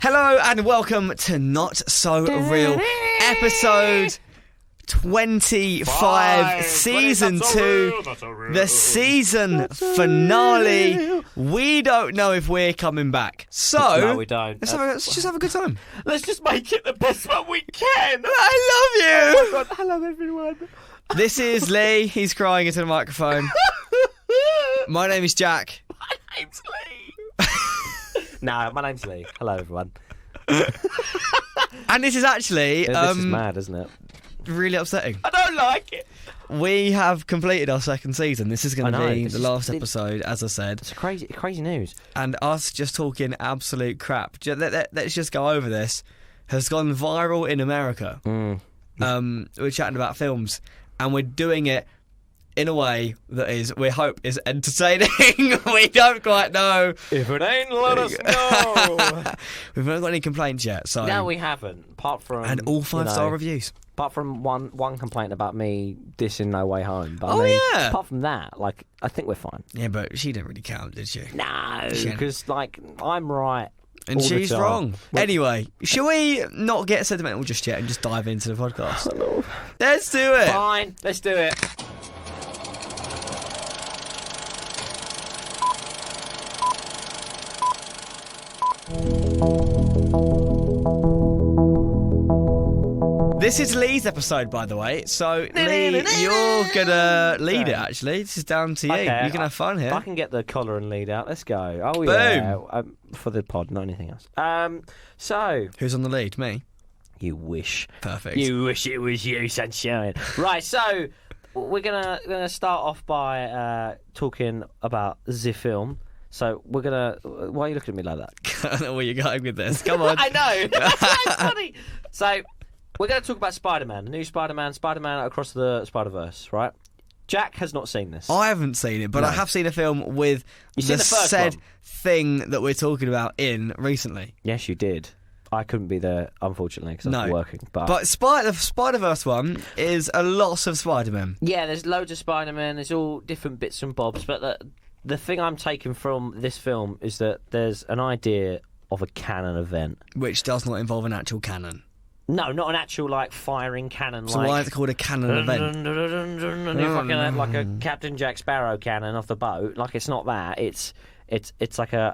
Hello and welcome to Not So Real, episode 25, season 2, the season finale. We don't know if we're coming back, so no, we don't. Let's just have a good time. Let's just make it the best one we can. I love you. Oh my God. Hello, everyone. This is Lee. He's crying into the microphone. My name is Jack. My name's Lee. No, my name's Lee. Hello, everyone. And this is actually This is mad, isn't it? really upsetting. I don't like it. We have completed our second season. This is going I to know, be this the is- last episode, as I said. It's crazy news. And us just talking absolute crap. Let's just go over this. Has gone viral in America. We're chatting about films, and we're doing it in a way that is, we hope, is entertaining. We don't quite know. If it ain't, let us know. We've not got any complaints yet. So No, we haven't. Apart from and all 5-star reviews. Apart from one complaint about me dissing No Way Home. But Oh, I mean, yeah. Apart from that, like, I think we're fine. Yeah, but she didn't really count, did she? No, She- because like I'm right. And all the she's time. wrong. Well- Anyway, shall we not get sentimental just yet and just dive into the podcast? Let's do it. Fine, let's do it. This is Lee's episode, by the way. So, Lee, you're going to lead it, actually. This is down to you. Okay, You can have fun here. I can get the collar and lead out. Let's go. Oh Boom. yeah, for the pod, not anything else. So Who's on the lead? Me? you wish, Perfect. you wish it was you, sunshine. Right. So we're gonna start off by talking about the film. So we're gonna. Why are you looking at me like that? I don't know where you're going with this. Come on. I know. That's funny. So we're going to talk about Spider-Man, the new Spider-Man Across the Spider-Verse, right? Jack has not seen this. I haven't seen it, but I have seen a film with You the seen the first said one? thing that we're talking about in recently. Yes, you did. I couldn't be there, unfortunately, because I was No. working. But But the Spider-Verse one is a lot of Spider-Man. yeah, there's loads of Spider-Man. There's all different bits and bobs. But the thing I'm taking from this film is that there's an idea of a canon event. Which does not involve an actual cannon. No, not an actual like firing cannon. So like, why is it called a cannon event? And if fucking had, like a Captain Jack Sparrow cannon off the boat, like it's not that. It's like an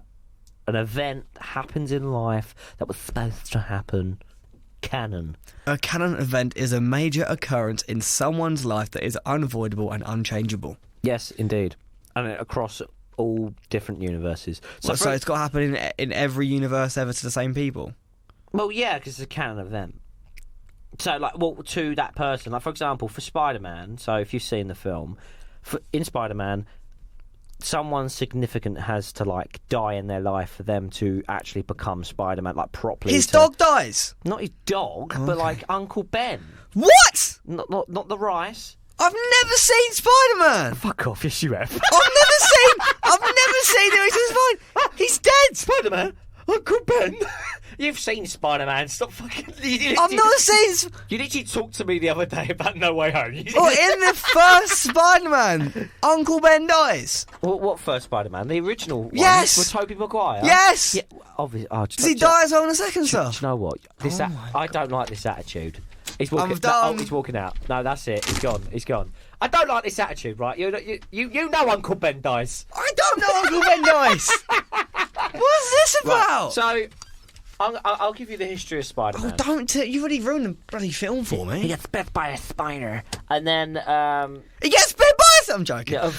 event that happens in life that was supposed to happen. Canon. A canon event is a major occurrence in someone's life that is unavoidable and unchangeable. Yes, indeed, and across all different universes. So it's got to happen in every universe ever to the same people. Well, yeah, because it's a canon event. So, like, well, to that person, like for example, for Spider-Man. So, if you've seen the film, in Spider-Man, someone significant has to like die in their life for them to actually become Spider-Man, like properly. His dog dies. Not his dog, but like Uncle Ben. What? Not the rice. I've never seen Spider-Man. Fuck off! Yes, you have. I've never seen him. He's fine. He's dead. Spider-Man, Uncle Ben. You've seen Spider-Man. Stop fucking. I've not seen. You literally talked to me the other day about No Way Home. Oh, in the first Spider-Man, Uncle Ben dies. What first Spider-Man? The original one? Yes! With Tobey Maguire? Yes. Yeah, obviously. Oh, Does he die as well in the second Do stuff? you know what? I don't like this attitude. He's walking. I'm done. Oh, he's walking out. No, that's it. He's gone. He's gone. I don't like this attitude, right? You know Uncle Ben dies. I don't know Uncle Ben dies. What's this about? So, I'll give you the history of Spider-Man. Oh, don't! You've already ruined the bloody film for me. He gets bit by a spider, and then He gets bit by us. I'm joking. yeah,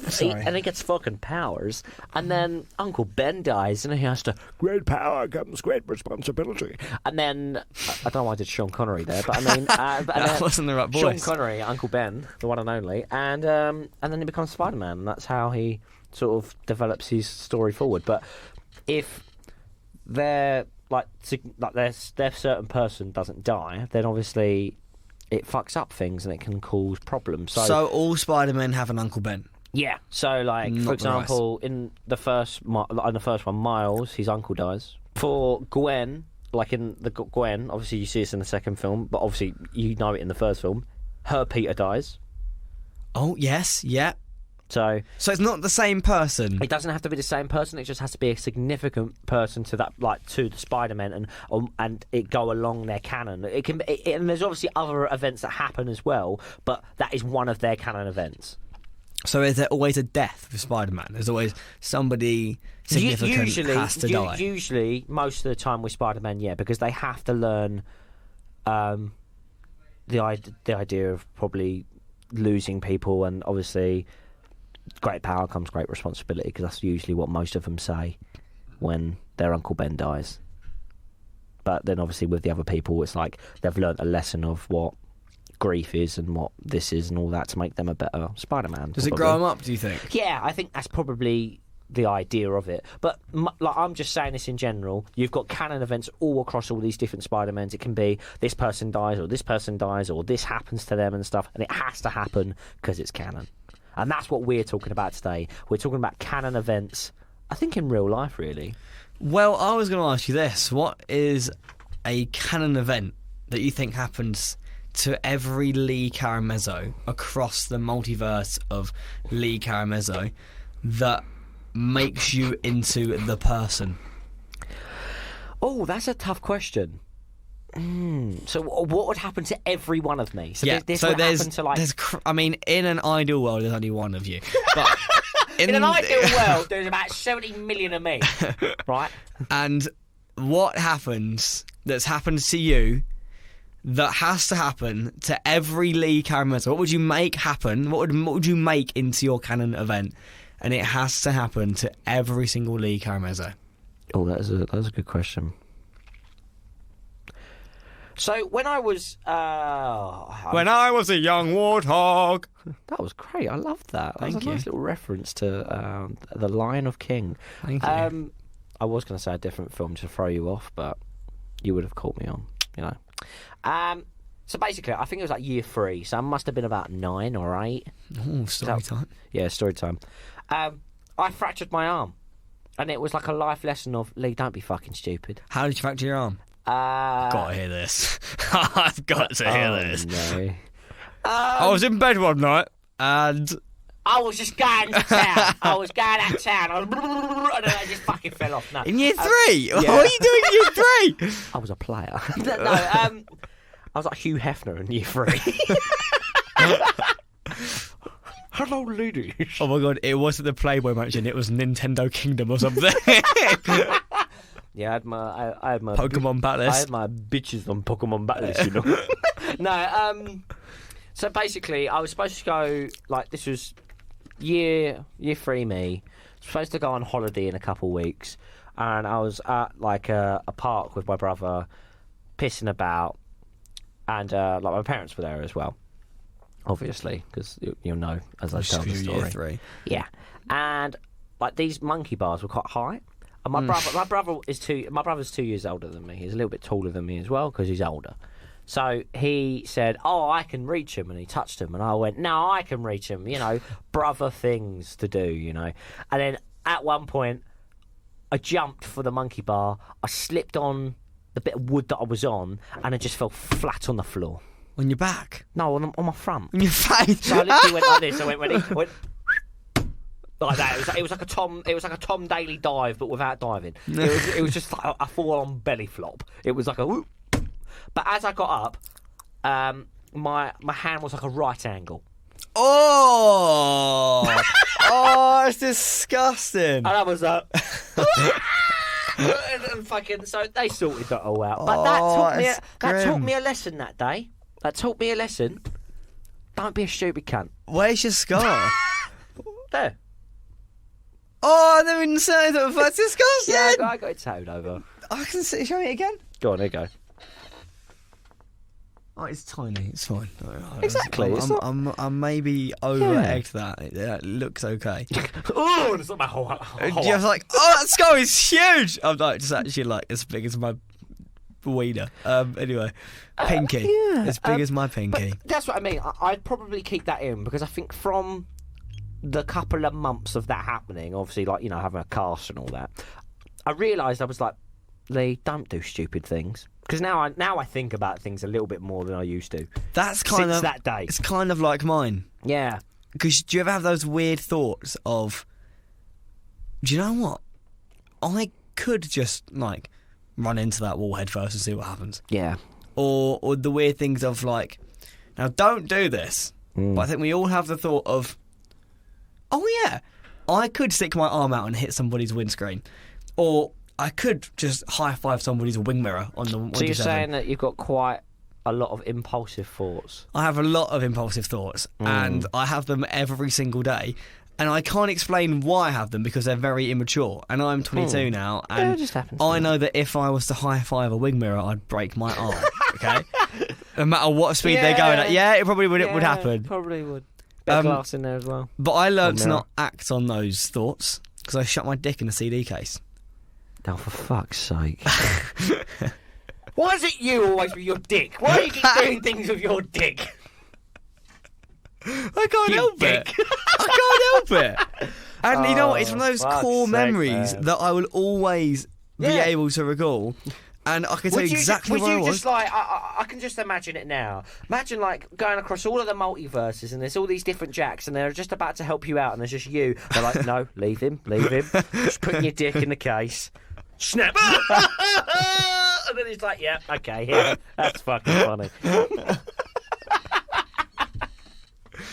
Sorry. and he gets fucking powers, and then Uncle Ben dies, and he has to. Great power comes great responsibility. And then I don't know why I did Sean Connery there, but I mean That wasn't the right Sean voice. Connery, Uncle Ben, the one and only, and then he becomes Spider-Man, and that's how he sort of develops his story forward. But if their certain person doesn't die, then obviously it fucks up things and it can cause problems. So all Spider-Men have an Uncle Ben. Yeah. So, like, Not for the example, in the first one, Miles, his uncle dies. For Gwen, like in the Gwen, obviously you see this in the second film, but obviously you know it in the first film. Her Peter dies. Oh yes, yeah. So it's not the same person. it doesn't have to be the same person. It just has to be a significant person to that, like to the Spider-Man, and it go along their canon. It can, and there's obviously other events that happen as well, but that is one of their canon events. So is there always a death for Spider-Man? There's always somebody significant has to die. Usually, most of the time with Spider-Man, yeah, because they have to learn the idea of probably losing people, and obviously great power comes great responsibility, because that's usually what most of them say when their Uncle Ben dies. But then obviously with the other people, it's like they've learnt a lesson of what grief is and what this is and all that to make them a better Spider-Man. Does it grow them up, do you think? Yeah, I think that's probably the idea of it. But like, I'm just saying this in general. You've got canon events all across all these different Spider-Mans. It can be this person dies or this person dies or this happens to them and stuff, and it has to happen because it's canon. And that's what we're talking about today. We're talking about canon events, I think, in real life, really. Well, I was going to ask you this. What is a canon event that you think happens to every Lee Caramezzo across the multiverse of Lee Caramezzo that makes you into the person? Oh, that's a tough question. So what would happen to every one of me? So this would happen to, like... I mean, in an ideal world, there's only one of you. But in an ideal world, there's about 70 million of me, right? And what happens that's happened to you that has to happen to every Lee Caramezzo? What would you make happen? What would you make into your canon event? And it has to happen to every single Lee Caramezzo. Oh, that's a good question. So when I was when I was a young warthog. That was great. I loved that. That was Thank a you. nice little reference to The Lion of King. Thank you. I was going to say a different film to throw you off, but you would have caught me on, you know. So basically, I think it was like year 3, so I must have been about 9 or 8. Oh, story time. Yeah, story time. I fractured my arm, and it was like a life lesson of, Lee, don't be fucking stupid. How did you fracture your arm? Gotta hear this. I've got to hear this. No. I was in bed one night and I was just going to town. I was going out of town. And then I just fucking fell off. No. in year 3. Yeah. What are you doing in year 3? I was a player. I was like Hugh Hefner in year 3. Hello, ladies. Oh my god! It wasn't the Playboy Mansion. It was Nintendo Kingdom or something. Yeah, I had my Pokemon Battlist. I had my bitches on Pokemon Battlist, you know. No, so basically, I was supposed to go, like, this was year 3 me. Supposed to go on holiday in a couple of weeks, and I was at like a park with my brother, pissing about, and like my parents were there as well, obviously, because you'll know as I tell the story. Year 3. Yeah, and like these monkey bars were quite high. And my brother's 2 years older than me. He's a little bit taller than me as well because he's older. So he said, "Oh, I can reach him," and he touched him, and I went, "No, I can reach him." You know, brother things to do, you know. And then at one point, I jumped for the monkey bar. I slipped on the bit of wood that I was on, and I just fell flat on the floor. On your back? No, on my front. On your face? So I literally went like this. I went ready. I went like that. It was like a Tom Daly dive, but without diving. It was just like a full-on belly flop. It was like a whoop. But as I got up, my hand was like a right angle. Oh! Oh, it's disgusting. And I was like, and fucking. So they sorted that all out. But that taught me a lesson that day. That taught me a lesson. Don't be a stupid cunt. Where's your scar? There. Oh, I never even say that. That's disgusting. Yeah, I got it tattooed over. I can see. Show me it again. Go on, there you go. Oh, it's tiny. It's fine. Exactly. I'm maybe over-egged that. It looks okay. Oh, it's not my whole You're like, oh, that scar is huge. I'm like, it's actually like as big as my wiener. Anyway, pinky. Yeah. As big as my pinky. But that's what I mean. I'd probably keep that in because I think from the couple of months of that happening, obviously, like, you know, having a cast and all that, I realised I was like, Lee, don't do stupid things. Because now I think about things a little bit more than I used to. That's kind since of that day. It's kind of like mine. Yeah. Because do you ever have those weird thoughts of, do you know what? I could just like run into that wall head first and see what happens. Yeah. Or the weird things of like, now don't do this, but I think we all have the thought of, oh yeah, I could stick my arm out and hit somebody's windscreen, or I could just high five somebody's wing mirror on the. So you're saying that you've got quite a lot of impulsive thoughts? I have a lot of impulsive thoughts, and I have them every single day. And I can't explain why I have them because they're very immature. And I'm 22 now, and it just happens. I know that if I was to high five a wing mirror, I'd break my arm. Okay, no matter what speed they're going at. Yeah, it probably would. It would happen. Probably would. Bit of glass in there as well. But I learned to not act on those thoughts because I shut my dick in a CD case. Now, for fuck's sake. Why is it you always with your dick? Why do you keep doing things with your dick? I can't help it. I can't help it. And you know what? It's one of those core memories that I will always be able to recall. And I can tell you exactly where I was. Just like, I can just imagine it now. Imagine like going across all of the multiverses and there's all these different Jacks and they're just about to help you out and there's just you. They're like, no, leave him. Just putting your dick in the case. Snap. And then he's like, yeah, okay, yeah, that's fucking funny.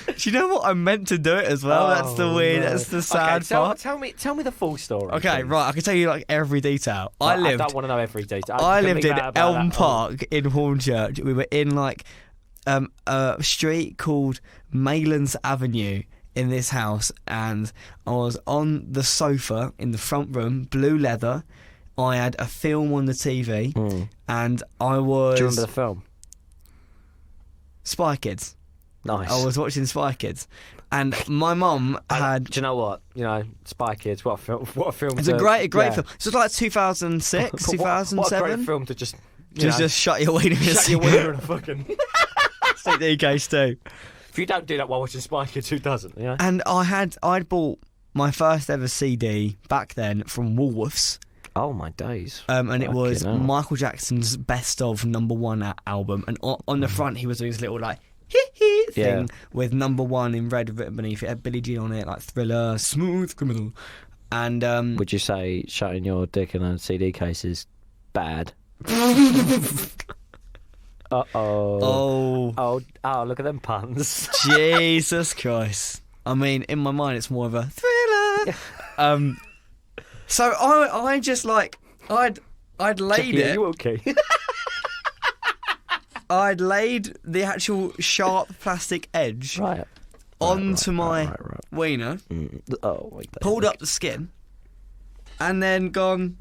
Do you know what? I meant to do it as well. That's the weird. No. That's the sad part. Tell me the full story. Okay, please. Right. I can tell you like every detail. I don't want to know every detail. I lived in Elm Park in Hornchurch. We were in like a street called Maylands Avenue in this house, and I was on the sofa in the front room, blue leather. I had a film on the TV, and I was. Do you remember the film? Spy Kids. Nice. I was watching Spy Kids, and my mum had. Do you know what? You know, Spy Kids. What a film! What a film! It's a great film. It's just like 2006, 2007. What a great film to just shut your wiener. Shut your wiener in a fucking CD case too. If you don't do that while watching Spy Kids, who doesn't? Yeah. And I'd bought my first ever CD back then from Woolworths. Oh my days! And it was Michael Jackson's Best of #1 album, and on the front he was doing this little like thing with #1 in red written beneath it. It had Billie Jean on it, like Thriller, Smooth Criminal. And would you say shutting your dick in a CD case is bad? Oh, look at them puns. Jesus Christ. I mean, in my mind it's more of a thriller. So I just like I'd laid it. Are you okay? I'd laid the actual sharp plastic edge onto my wiener, pulled up the skin, and then gone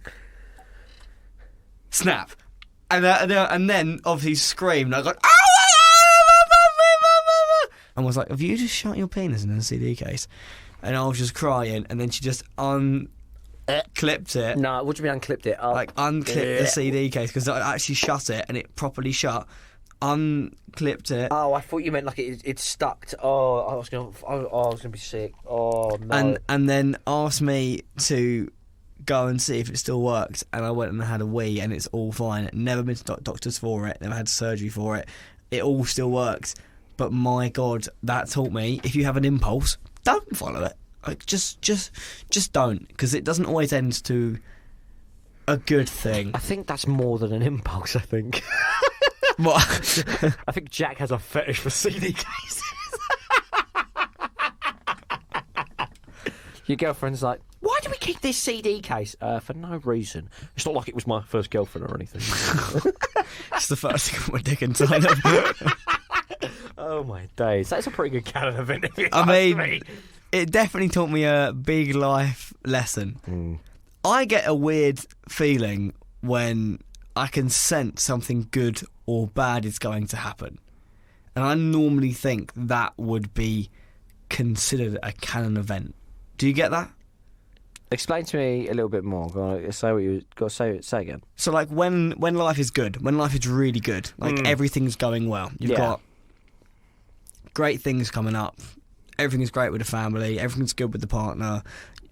snap, and then obviously screamed. I got and was like, "Have you just shot your penis in a CD case?" And I was just crying, and then she just clipped it. No, what do you mean unclipped it? Like unclipped the CD case because I actually shut it and it properly shut. Unclipped it. Oh, I thought you meant like it stuck to, I was gonna be sick. Oh no. And then asked me to go and see if it still works, and I went and had a wee, and it's all fine. Never been to doctors for it. Never had surgery for it. It all still works. But my God, that taught me if you have an impulse, don't follow it. Like just don't, because it doesn't always end to a good thing. I think that's more than an impulse. I think. What? I think Jack has a fetish for CD cases. Your girlfriend's like, why do we keep this CD case? For no reason. It's not like it was my first girlfriend or anything. It's the first thing I my dick inside of. Oh my days. That's a pretty good canon of interview. I mean, it definitely taught me a big life lesson. I get a weird feeling when I can sense something good or bad is going to happen. And I normally think that would be considered a canon event. Do you get that? Explain to me a little bit more. Go on, say what you got to say again. So like when life is good, when life is really good, like everything's going well. You've got great things coming up. Everything's great with the family, everything's good with the partner.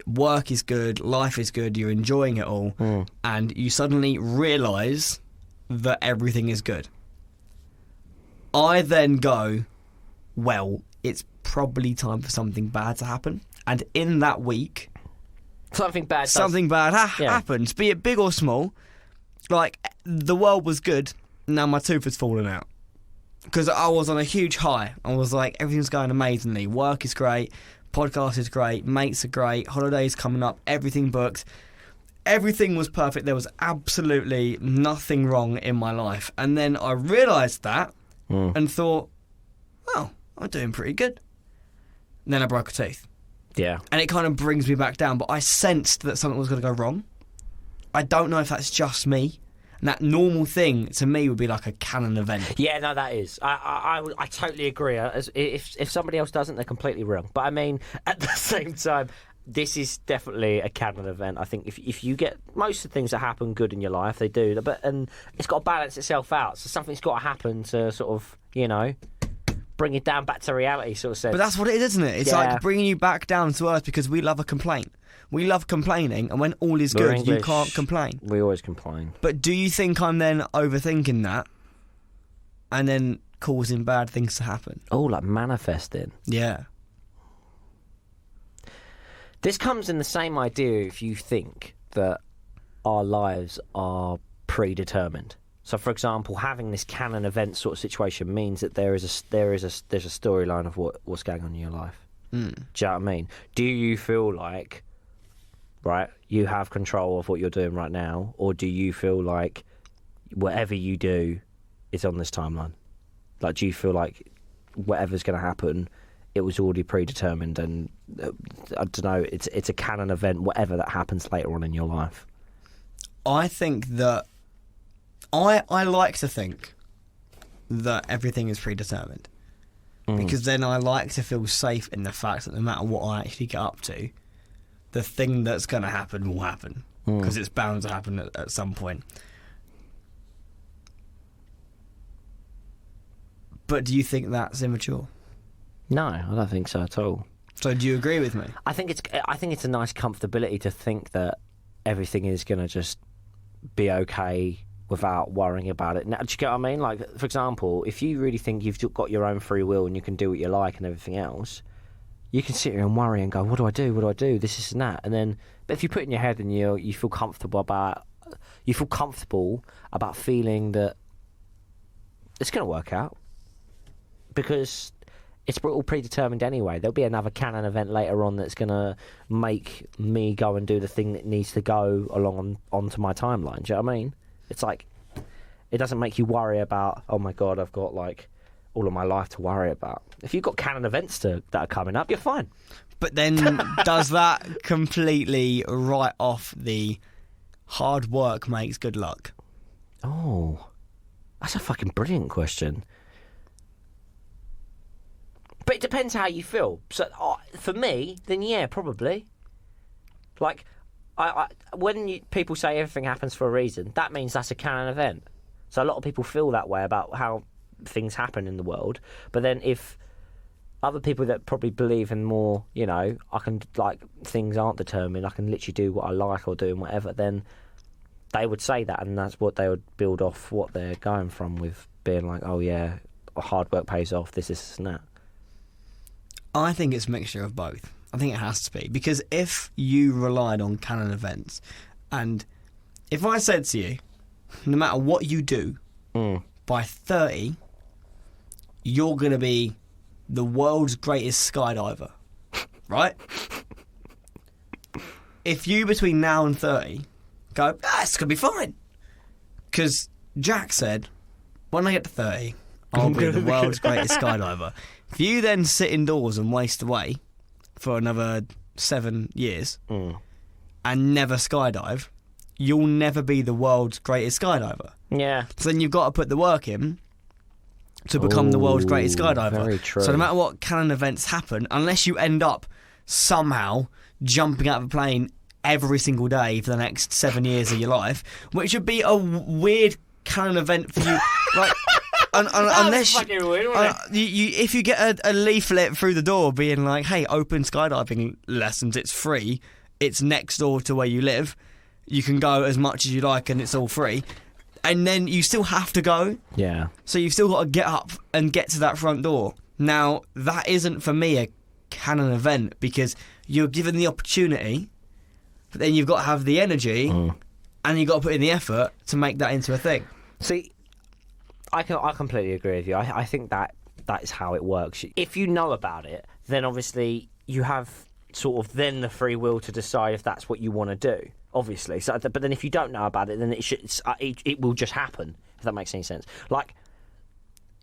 Work is good, life is good, you're enjoying it all, and you suddenly realise that everything is good. I then go, well, it's probably time for something bad to happen. And in that week, Something bad Yeah. happens, be it big or small. Like, the world was good, now my tooth has fallen out. Because I was on a huge high. I was like, everything's going amazingly. Work is great, podcast is great, mates are great, holidays coming up, everything booked. Everything was perfect. There was absolutely nothing wrong in my life. And then I realised that and thought, well, I'm doing pretty good. And then I broke a tooth. Yeah. And it kind of brings me back down. But I sensed that something was going to go wrong. I don't know if that's just me. And that normal thing, to me, would be like a canon event. Yeah, no, that is. I totally agree. If somebody else doesn't, they're completely wrong. But I mean, at the same time, this is definitely a canon event. I think if you get most of the things that happen good in your life, they do. And it's got to balance itself out. So something's got to happen to sort of, bring it down back to reality, sort of sense. But that's what it is, isn't it? It's like bringing you back down to earth because we love a complaint. We love complaining, and when all is good, you can't complain. We always complain. But do you think I'm then overthinking that and then causing bad things to happen? Oh, like manifesting. Yeah. This comes in the same idea if you think that our lives are predetermined. So, for example, having this canon event sort of situation means that there's a storyline of what's going on in your life. Do you know what I mean? Do you feel like, right, you have control of what you're doing right now, or do you feel like whatever you do is on this timeline? Like, do you feel like whatever's going to happen, it was already predetermined, and I don't know, it's a canon event, whatever that happens later on in your life? I think that I like to think that everything is predetermined because then I like to feel safe in the fact that no matter what I actually get up to, the thing that's going to happen will happen because it's bound to happen at some point. But do you think that's immature? No, I don't think so at all. So do you agree with me? I think it's a nice comfortability to think that everything is going to just be okay without worrying about it. Now, do you get what I mean? Like, for example, if you really think you've got your own free will and you can do what you like and everything else, you can sit here and worry and go, what do I do? What do I do? This and that. And then, but if you put it in your head and you feel comfortable about feeling that it's going to work out because it's all predetermined anyway. There'll be another canon event later on that's going to make me go and do the thing that needs to go along onto my timeline. Do you know what I mean? It's like, it doesn't make you worry about, oh my God, I've got like all of my life to worry about. If you've got canon events that are coming up, you're fine. But then does that completely write off the hard work makes good luck? Oh, that's a fucking brilliant question. But it depends how you feel. So for me, then yeah, probably. Like, when people say everything happens for a reason, that means that's a canon event. So a lot of people feel that way about how things happen in the world. But then if other people that probably believe in more, I can, like, things aren't determined, I can literally do what I like or do whatever, then they would say that, and that's what they would build off what they're going from with being like, oh yeah, hard work pays off, this and that. I think it's a mixture of both. I think it has to be. Because if you relied on canon events, and if I said to you, no matter what you do, by 30, you're going to be the world's greatest skydiver, right? If you, between now and 30, go, it's going to be fine. Because Jack said, when I get to 30, I'll be the world's greatest skydiver. If you then sit indoors and waste away for another 7 years and never skydive, you'll never be the world's greatest skydiver. Yeah. So then you've got to put the work in to become the world's greatest skydiver. Very true. So no matter what canon events happen, unless you end up somehow jumping out of a plane every single day for the next 7 years of your life, which would be a weird canon event for you. Like, unless if you get a leaflet through the door being like, hey, open skydiving lessons, it's free, it's next door to where you live, you can go as much as you like and it's all free, and then you still have to go, yeah, so you've still got to get up and get to that front door, Now, that isn't for me a canon event because you're given the opportunity, but then you've got to have the energy and you've got to put in the effort to make that into a thing. See, I completely agree with you. I think that is how it works. If you know about it, then obviously you have sort of then the free will to decide if that's what you want to do. Obviously, so but then if you don't know about it, then it will just happen. If that makes any sense. Like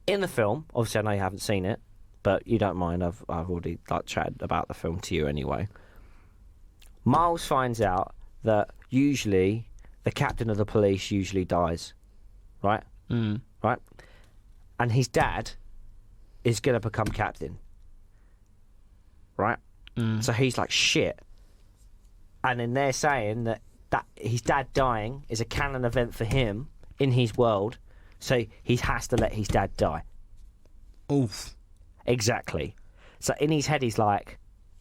in the film, obviously I know you haven't seen it, but you don't mind. I've already chatted about the film to you anyway. Miles finds out that usually the captain of the police usually dies, right? Right, and his dad is going to become captain, right? So he's like, shit. And then they're saying that his dad dying is a canon event for him in his world, so he has to let his dad die. Oof. Exactly. So in his head, he's like,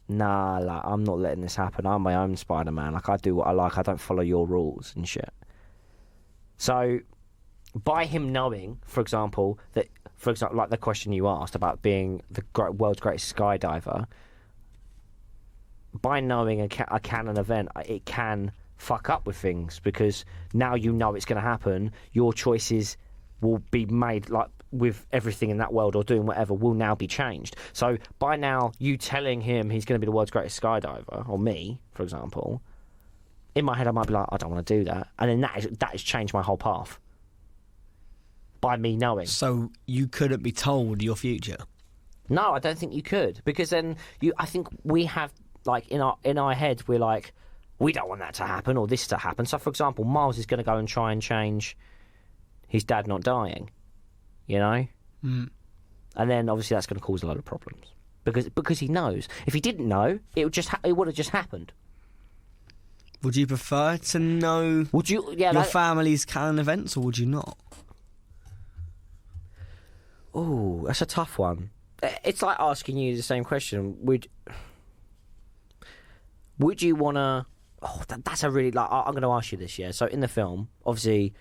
nah, like, I'm not letting this happen. I'm my own Spider-Man. Like, I do what I like. I don't follow your rules and shit. So by him knowing, for example, like the question you asked about being the world's greatest skydiver, by knowing a canon event, it can fuck up with things because now you know it's going to happen. Your choices will be made, like with everything in that world or doing whatever, will now be changed. So by now, you telling him he's going to be the world's greatest skydiver, or me, for example, in my head I might be like, I don't want to do that, and then that has changed my whole path by me knowing. So you couldn't be told your future? No, I don't think you could, because then I think we have, like, in our heads, we're like, we don't want that to happen or this to happen. So, for example, Miles is going to go and try and change his dad not dying, you know? And then, obviously, that's going to cause a lot of problems. Because he knows. If he didn't know, it would have just happened. Would you prefer to know your family's canon events, or would you not? Oh, that's a tough one. It's like asking you the same question. Would you want to... Oh, that's a really... Like, I'm going to ask you this, yeah? So, in the film, obviously,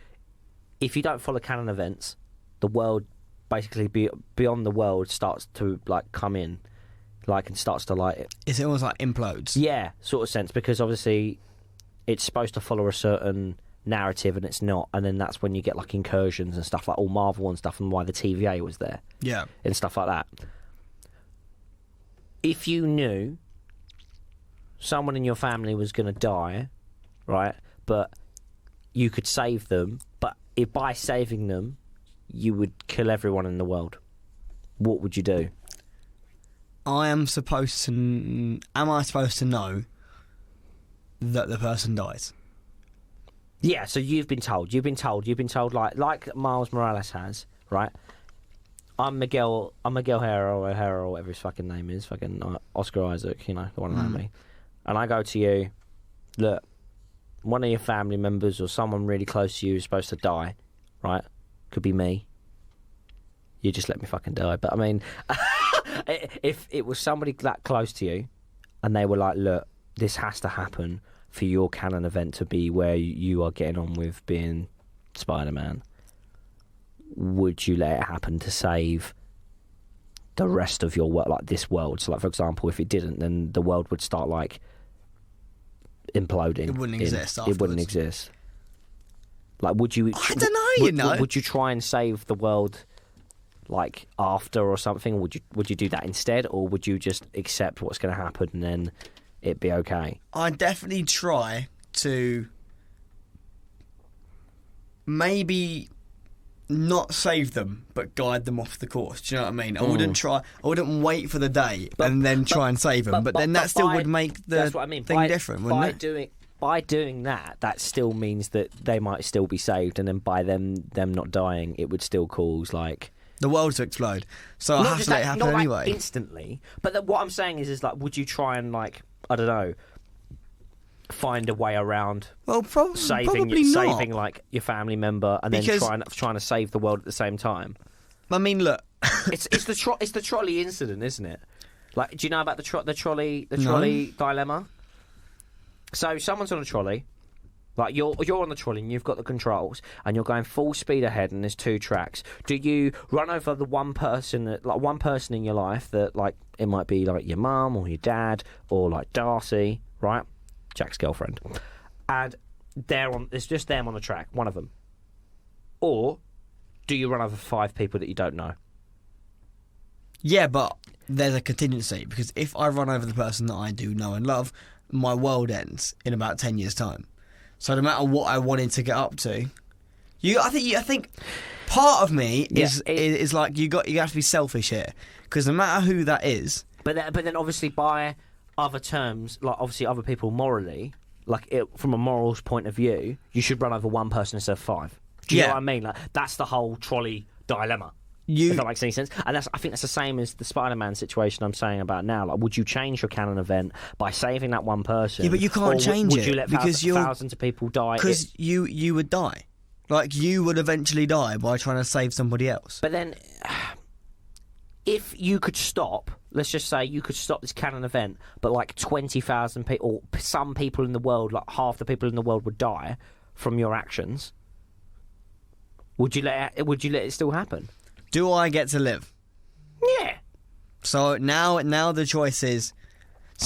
if you don't follow canon events, the world, basically, beyond the world starts to, like, come in. Like, and starts to, like... Is it almost like implodes? Yeah, sort of sense. Because, obviously, it's supposed to follow a certain narrative, and it's not. And then that's when you get, like, incursions and stuff, like all Marvel and stuff, and why the TVA was there. Yeah. And stuff like that. If you knew someone in your family was going to die, right, but you could save them, but if by saving them you would kill everyone in the world, what would you do? Am I supposed to know that the person dies? Yeah, so you've been told like Miles Morales has, right? I'm Miguel O'Hara, whatever his fucking name is, fucking Oscar Isaac, you know, the one around me. And I go to you, look, one of your family members or someone really close to you is supposed to die, right? Could be me. You just let me fucking die. But I mean, if it was somebody that close to you and they were like, look, this has to happen for your canon event to be where you are getting on with being Spider-Man, would you let it happen to save the rest of your world, like this world? So, like, for example, if it didn't, then the world would start, like, imploding. It wouldn't exist afterwards. It wouldn't exist. Like, would you... I don't know, you know. Would you try and save the world, like, after or something? Would you do that instead? Or would you just accept what's going to happen and then it'd be okay? I'd definitely try to maybe not save them, but guide them off the course. Do you know what I mean? I wouldn't wait for the day and then try and save them. But then that still would make the thing different, wouldn't it? By doing that still means that they might still be saved, and then by them not dying, it would still cause, like, the world to explode. So I have to let it happen anyway. Like, instantly. But what I'm saying is like, would you try and, like, I don't know, find a way around probably not. saving, like, your family member and then trying to save the world at the same time? I mean, look, it's the trolley incident, isn't it? Like, do you know about the trolley dilemma? So someone's on a trolley, Like you're on the trolley and you've got the controls and you're going full speed ahead and there's 2 tracks. Do you run over the one person in your life that like it might be like your mum or your dad or like Darcy, right? Jack's girlfriend, and it's just them on the track, one of them, or do you run over 5 people that you don't know? Yeah, but there's a contingency because if I run over the person that I do know and love, my world ends in about 10 years' time. So no matter what I wanted to get up to, I think part of me is like you have to be selfish here because no matter who that is. But then obviously by other terms, like obviously other people morally, from a morals point of view, you should run over one person instead of 5. Do you know what I mean? Like that's the whole trolley dilemma. If that makes any sense. And I think that's the same as the Spider-Man situation I'm saying about now. Like, would you change your canon event by saving that one person? Yeah, but you can't change would it you let because thousands of people die? Because you would die. Like, you would eventually die by trying to save somebody else. But then, if you could stop, let's just say you could stop this canon event, but like 20,000 people, or some people in the world, like half the people in the world would die from your actions. Would you let it still happen? Do I get to live? Yeah. So now the choice is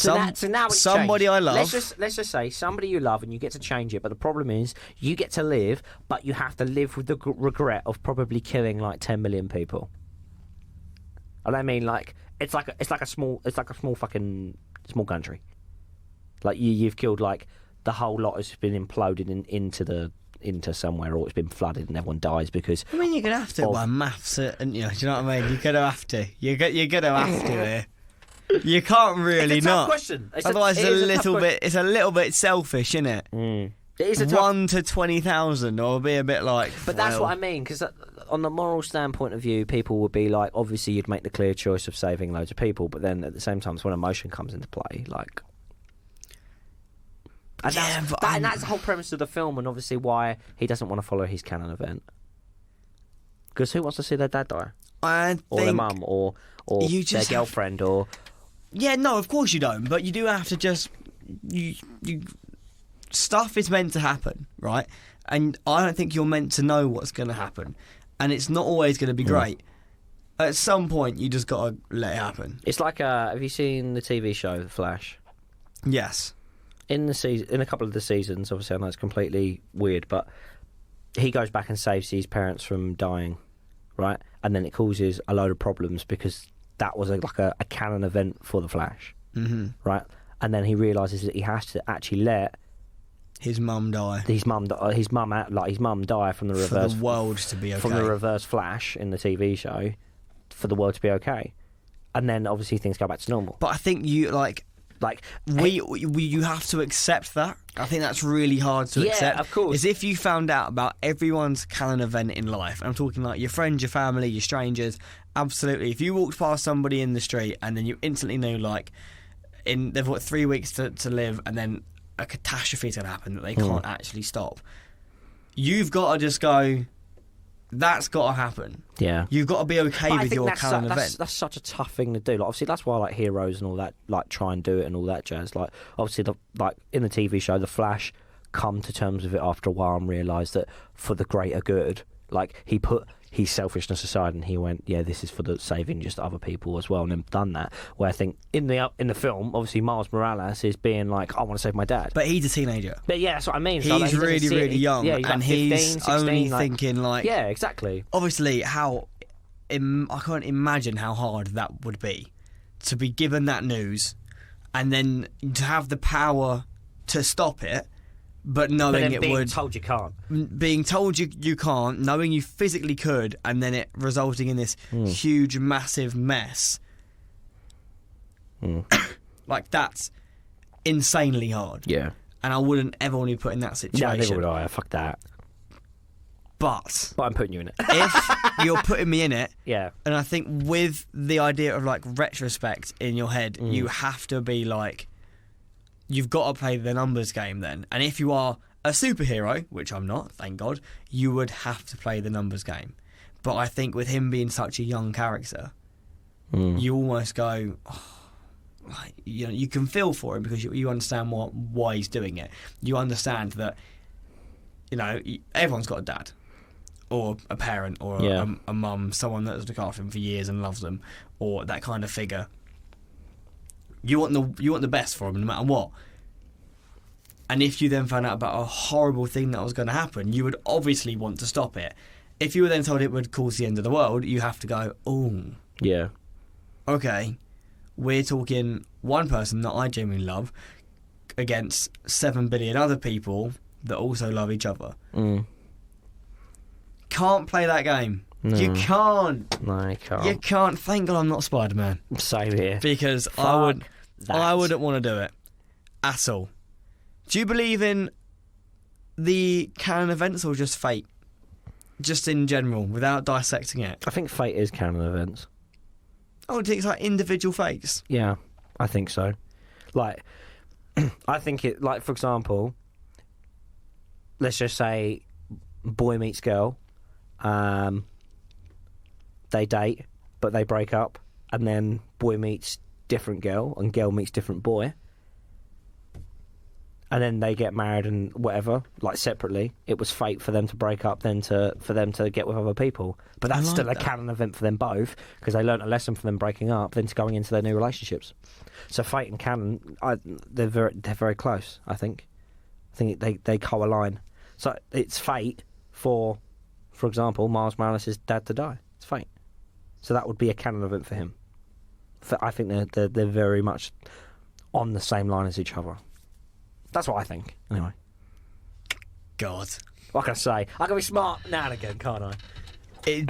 now it's somebody changed. I love. Let's just say somebody you love and you get to change it, but the problem is you get to live, but you have to live with the regret of probably killing like 10 million people. And I mean, like it's like a small fucking small country. Like you've killed like the whole lot has been imploded into somewhere, or it's been flooded and everyone dies because. I mean, you're gonna have to by maths, and do you know what I mean? You're gonna have to. You're gonna have to here. You can't really it's a not. Tough question. Otherwise, it's a little bit selfish, isn't it? Mm. It is a 1 to 20,000, or it'll be a bit like. But that's what I mean, because on the moral standpoint of view, people would be like, obviously, you'd make the clear choice of saving loads of people, but then at the same time, it's when emotion comes into play, like. And that's the whole premise of the film, and obviously why he doesn't want to follow his canon event. Because who wants to see their dad die? Or their mum, or their girlfriend, or... Yeah, no, of course you don't, but you do have to just... Stuff is meant to happen, right? And I don't think you're meant to know what's going to happen. And it's not always going to be great. At some point, you just got to let it happen. It's like, have you seen the TV show, The Flash? Yes. In a couple of the seasons, obviously I know it's completely weird, but he goes back and saves his parents from dying, right? And then it causes a load of problems because that was like a canon event for the Flash, right? And then he realises that he has to actually let his mum die. His mum die from the reverse. For the world to be okay. From the reverse Flash in the TV show, for the world to be okay, and then obviously things go back to normal. But I think you you have to accept that. I think that's really hard to accept. Yeah, of course. Is if you found out about everyone's canon event in life, and I'm talking like your friends, your family, your strangers, absolutely. If you walked past somebody in the street and then you instantly knew, like, they've got 3 weeks to live, and then a catastrophe is going to happen that they can't actually stop, you've got to just go, that's got to happen. Yeah, you've got to be okay with your canon event. That's such a tough thing to do. Like, obviously, that's why like heroes and all that like try and do it and all that jazz. Like, obviously, in the TV show, the Flash come to terms with it after a while and realise that for the greater good, like he put his selfishness aside and he went, yeah, this is for the saving just other people as well, and then done that. Where I think in the film, obviously Miles Morales is being like, I want to save my dad, but he's a teenager. But yeah, that's what I mean. He's like, really young, yeah, and like 15, he's 16, only thinking like, yeah, exactly. Obviously, I can't imagine how hard that would be to be given that news, and then to have the power to stop it. But knowing it being told you can't. Being told you can't, knowing you physically could, and then it resulting in this huge, massive mess. Like, that's insanely hard. Yeah. And I wouldn't ever want to be put in that situation. Yeah, neither would I. Fuck that. But I'm putting you in it. If you're putting me in it, yeah. And I think with the idea of, like, retrospect in your head, you have to be like, you've got to play the numbers game then. And if you are a superhero, which I'm not, thank God, you would have to play the numbers game. But I think with him being such a young character, you almost go, you can feel for him because you understand why he's doing it. You understand that you know, everyone's got a dad or a parent or a mum, someone that's looked after them for years and loves them, or that kind of figure. You want the best for them no matter what. And if you then found out about a horrible thing that was going to happen, you would obviously want to stop it. If you were then told it would cause the end of the world, you have to go, oh, Yeah. okay, we're talking one person that I genuinely love against 7 billion other people that also love each other. Can't play that game. No. You can't. No, you can't. You can't. Thank God I'm not Spider-Man. Same here. Because Fuck that. I wouldn't want to do it at all. Do you believe in the canon events or just fate? Just in general, without dissecting it. I think fate is canon events. Oh, do you think it's like individual fates? Yeah, I think so. Like, I think it, like, for example, let's just say boy meets girl, they date, but they break up, and then boy meets different girl, and girl meets different boy, and then they get married and whatever, like separately. It was fate for them to break up, then for them to get with other people. But that's like still a that. canon event for them both, because they learnt a lesson from them breaking up, then to going into their new relationships. So fate and canon, they're very close. I think they co-align. So it's fate for example, Miles Morales' dad to die. It's fate. So that would be a canon event for him. I think they're very much on the same line as each other. That's what I think. Anyway, God. what can I say? I can be smart now and again, can't I?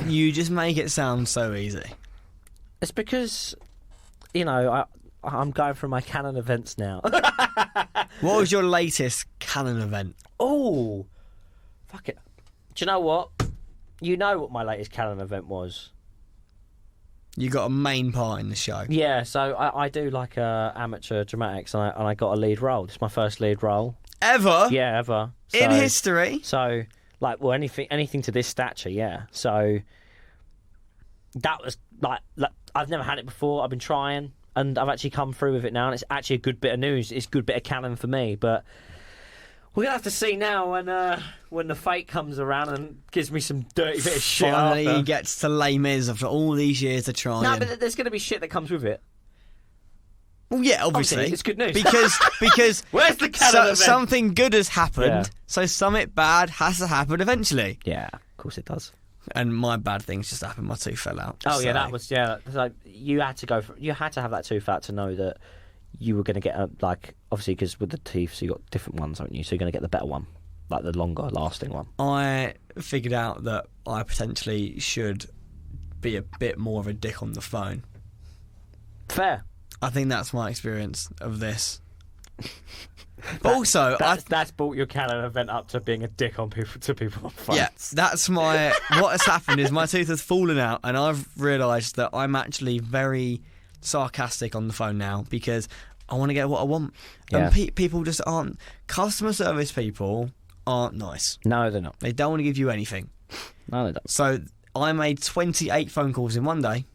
You just make it sound so easy. It's because, you know, I'm going through my canon events now. What was your latest canon event? Oh, fuck it. Do you know what? You know what my latest canon event was. You got a main part in the show. Yeah, so I do like amateur dramatics, and I got a lead role. This is my first lead role. Ever? Yeah, ever. In history? So, like, well, anything to this stature, yeah. So that was like I've never had it before. I've been trying, and I've actually come through with it now, and it's actually a good bit of news. It's a good bit of canon for me, but we're gonna have to see now when the fate comes around and gives me some dirty bit of shit. Finally after. he gets to Les Mis after all these years of trying. No, but there's gonna be shit that comes with it. Well, yeah, obviously. It's good news. Because Where's the canon event? something good has happened, Yeah. so something bad has to happen eventually. Yeah, of course it does. And my bad things just happened. My tooth fell out. Oh yeah, So- that was Like you had to have that tooth out to know that you were going to get obviously because with the teeth, so you got different ones, haven't you? So you're going to get the better one, like the longer lasting one. I figured out that I potentially should be a bit more of a dick on the phone. Fair. I think that's my experience of this. Also, That's brought your canon event up to being a dick on people on phones. yeah, that's my. What has happened is my tooth has fallen out, and I've realised that I'm actually very sarcastic on the phone now because I want to get what I want. Yeah. And people just aren't. Customer service people aren't nice. No, they're not. They don't want to give you anything. No, they don't. So I made 28 phone calls in one day,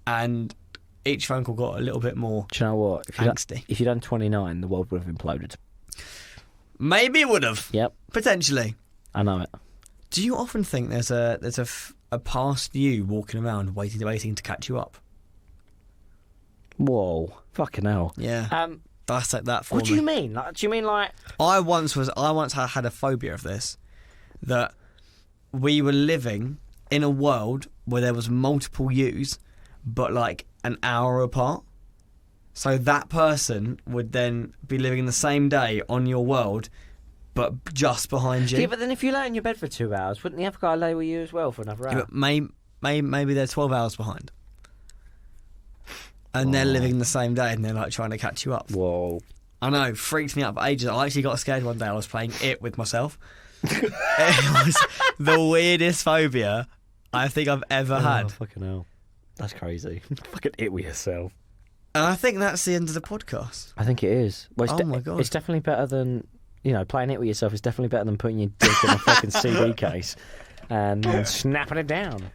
and each phone call got a little bit more Do you know what? angsty. If you'd done 29, the world would have imploded. Maybe it would have. Yep, Potentially. I know it. Do you often think there's a past you walking around waiting to catch you up? Whoa, fucking hell. Yeah. Dissect that for me. What do you mean? Like, do you mean like? I once had a phobia of this, that we were living in a world where there was multiple yous, but like an hour apart. So that person would then be living the same day on your world, but just behind you. Yeah, but then if you lay in your bed for 2 hours, wouldn't the other guy lay with you as well for another hour? Yeah, but maybe they're 12 hours behind. And they're living the same day and they're like trying to catch you up. Whoa. I know, freaked me out for ages. I actually got scared one day. I was playing it with myself. It was the weirdest phobia I think I've ever had. Oh, fucking hell. That's crazy. Fucking it with yourself. And I think that's the end of the podcast. I think it is. Well, it's Oh my God. It's definitely better than, playing it with yourself is definitely better than putting your dick in a fucking CD case and snapping it down.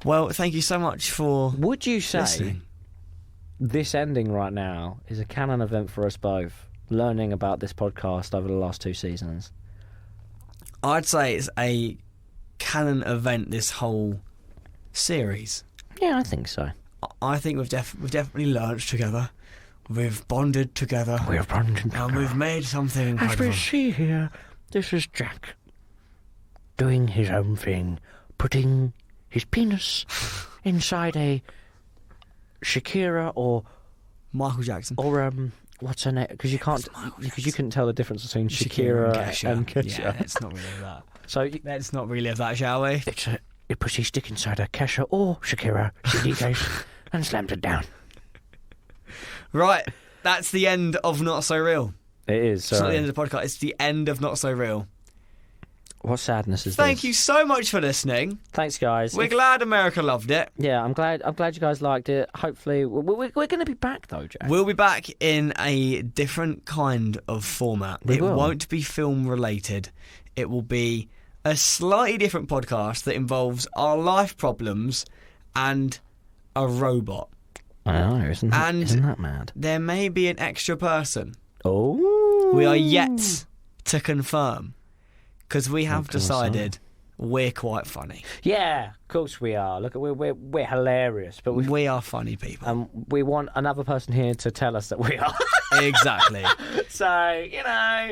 Well, thank you so much for Would you say listening. this ending right now is a canon event for us both, learning about this podcast over the last 2 seasons? I'd say it's a canon event, this whole series. Yeah, I think so. I think we've definitely learnt together. We've bonded together. We're bonded And we've made something As incredible. we see here, this is Jack doing his own thing, putting his penis inside a Shakira or Michael Jackson. what's her name? Because you couldn't tell the difference between Shakira and Kesha. Yeah, let's not really have that. So Let's not relive that, shall we? he puts his stick inside a Kesha or Shakira CD case and slams it down. Right, that's the end of Not So Real. It is. It's not the end of the podcast, it's the end of Not So Real. What sadness is Thank this? you so much for listening. Thanks, guys. We're glad America loved it. Yeah, I'm glad you guys liked it. Hopefully, we're going to be back though, Jack. We'll be back in a different kind of format. We will. Won't be film related. It will be a slightly different podcast that involves our life problems and a robot. I know, isn't that mad? There may be an extra person. Oh, We are yet to confirm, because we have decided we're quite funny. Yeah, of course we are. Look, we're hilarious, but We are funny people. we want another person here to tell us that we are. Exactly. So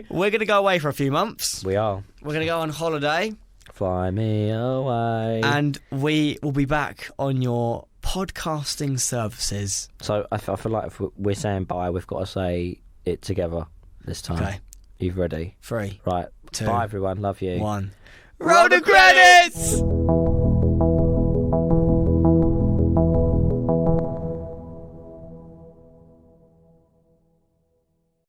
We're going to go away for a few months. we are. We're going to go on holiday. Fly me away. And we will be back on your podcasting services. So I feel like if we're saying bye, we've got to say it together this time. Okay. You ready? 3, Right. 2, Bye, everyone. Love you. 1. Roll the credits!